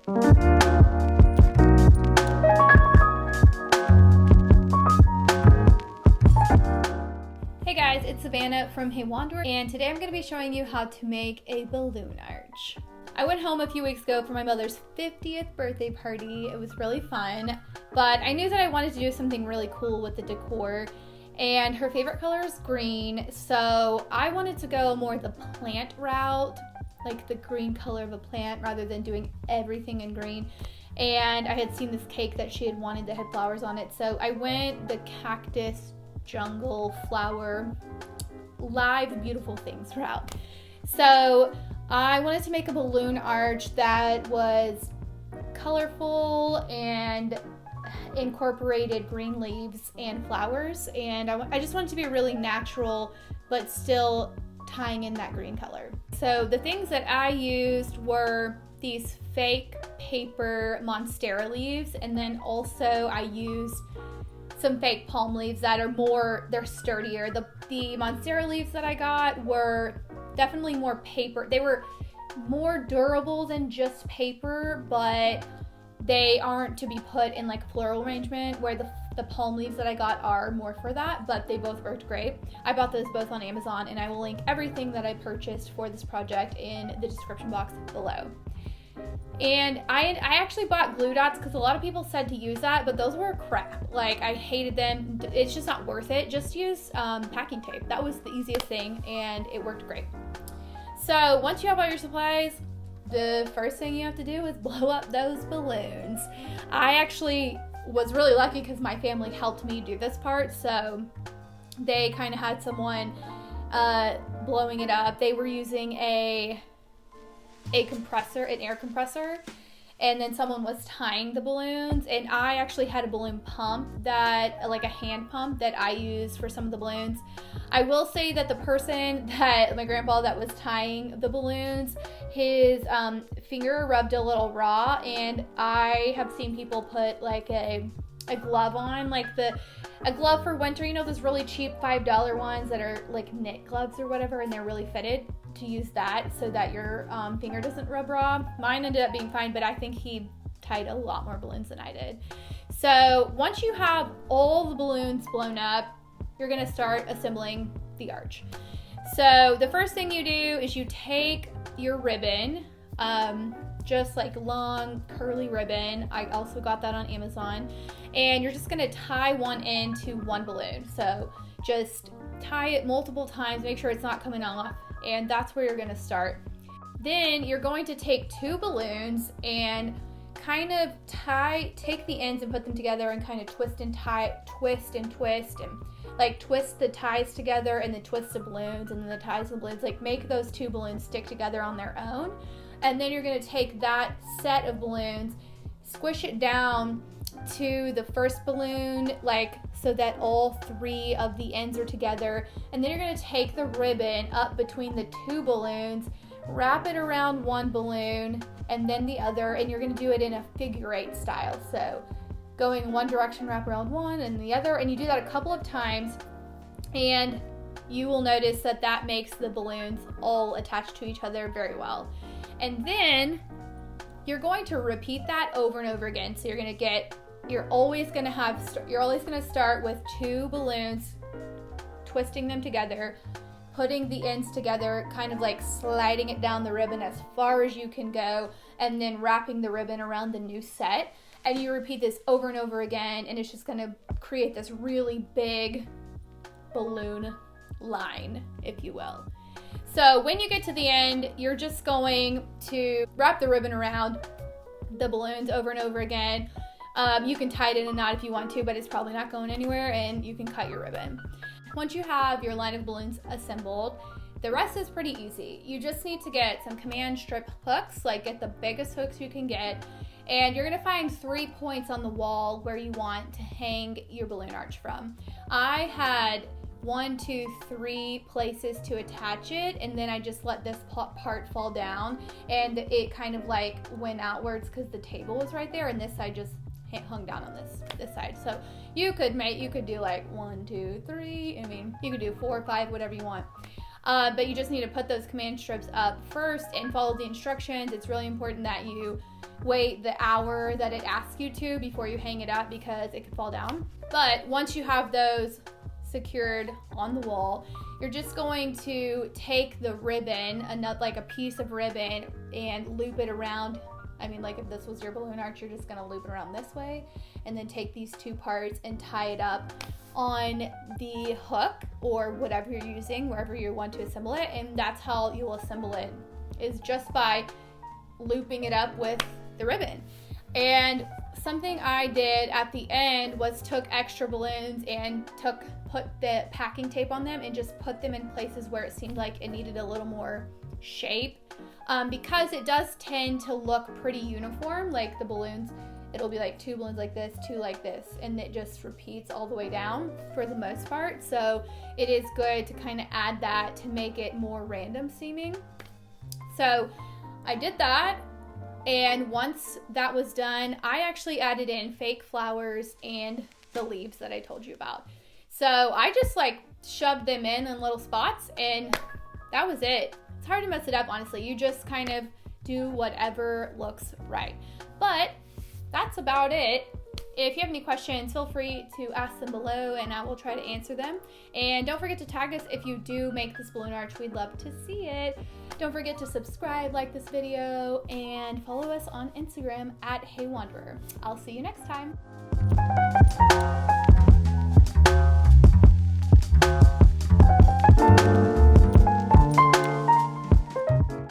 Hey guys, it's Savannah from Hey Wanderer, and today I'm going to be showing you how to make a balloon arch. I went home a few weeks ago for my mother's 50th birthday party. It was really fun, but I knew that I wanted to do something really cool with the decor, and her favorite color is green, so I wanted to go more the plant route, like the green color of a plant rather than doing everything in green. And I had seen this cake that she had wanted that had flowers on it, so I went the cactus jungle flower live beautiful things route. So I wanted to make a balloon arch that was colorful and incorporated green leaves and flowers, and I just wanted to be really natural but still tying in that green color. So the things that I used were these fake paper monstera leaves, and then also I used some fake palm leaves that are they're sturdier. The monstera leaves that I got were definitely more paper. They were more durable than just paper, but they aren't to be put in like a floral arrangement, where the palm leaves that I got are more for that, but they both worked great. I bought those both on Amazon, and I will link everything that I purchased for this project in the description box below. And I actually bought glue dots because a lot of people said to use that, but those were crap. Like, I hated them. It's just not worth it. Just use packing tape. That was the easiest thing, and it worked great. So once you have all your supplies, the first thing you have to do is blow up those balloons. I actually was really lucky because my family helped me do this part, so they kind of had someone blowing it up. They were using an air compressor, and then someone was tying the balloons, and I actually had a balloon pump like a hand pump that I used for some of the balloons. I will say that the person my grandpa that was tying the balloons, his finger rubbed a little raw, and I have seen people put like a glove on, like a glove for winter, you know, those really cheap $5 ones that are like knit gloves or whatever, and they're really fitted, to use that so that your finger doesn't rub raw. Mine ended up being fine, but I think he tied a lot more balloons than I did. So once you have all the balloons blown up, you're gonna start assembling the arch. So the first thing you do is you take your ribbon, just like long curly ribbon. I also got that on Amazon, and you're just gonna tie one end to one balloon. So just tie it multiple times, make sure it's not coming off, and that's where you're gonna start. Then you're going to take two balloons and kind of take the ends and put them together and kind of twist and like twist the ties together and then twist the balloons and then the ties and balloons, like make those two balloons stick together on their own. And then you're gonna take that set of balloons, squish it down to the first balloon, like so that all three of the ends are together. And then you're gonna take the ribbon up between the two balloons, wrap it around one balloon and then the other, and you're gonna do it in a figure eight style. So going one direction, wrap around one and the other, and you do that a couple of times, and you will notice that makes the balloons all attached to each other very well. And then you're going to repeat that over and over again. So you're always going to start with two balloons, twisting them together, putting the ends together, kind of like sliding it down the ribbon as far as you can go, and then wrapping the ribbon around the new set. And you repeat this over and over again, and it's just going to create this really big balloon line, if you will. So when you get to the end, you're just going to wrap the ribbon around the balloons over and over again. You can tie it in a knot if you want to, but it's probably not going anywhere, and you can cut your ribbon. Once you have your line of balloons assembled, the rest is pretty easy. You just need to get some command strip hooks, like get the biggest hooks you can get, and you're gonna find 3 points on the wall where you want to hang your balloon arch from. I had 1, 2, 3 places to attach it, and then I just let this part fall down, and it kind of like went outwards because the table was right there, and this side just hung down on this side. So you could do like 1, 2, 3. I mean, you could do 4 or 5, whatever you want. But you just need to put those command strips up first and follow the instructions. It's really important that you wait the hour that it asks you to before you hang it up, because it could fall down. But once you have those secured on the wall, you're just going to take the ribbon, like a piece of ribbon, and loop it around. I mean, like if this was your balloon arch, you're just gonna loop it around this way, and then take these two parts and tie it up on the hook or whatever you're using, wherever you want to assemble it. And that's how you will assemble it, is just by looping it up with the ribbon. And something I did at the end was took extra balloons and put the packing tape on them and just put them in places where it seemed like it needed a little more shape, because it does tend to look pretty uniform. Like the balloons, it'll be like 2 balloons like this, 2 like this, and it just repeats all the way down for the most part. So it is good to kind of add that to make it more random seeming. So I did that, and once that was done, I actually added in fake flowers and the leaves that I told you about. So I just like shoved them in little spots, and that was it. It's hard to mess it up, honestly. You just kind of do whatever looks right. But that's about it. If you have any questions, feel free to ask them below and I will try to answer them. And don't forget to tag us if you do make this balloon arch. We'd love to see it. Don't forget to subscribe, like this video, and follow us on Instagram at HeyWanderer. I'll see you next time.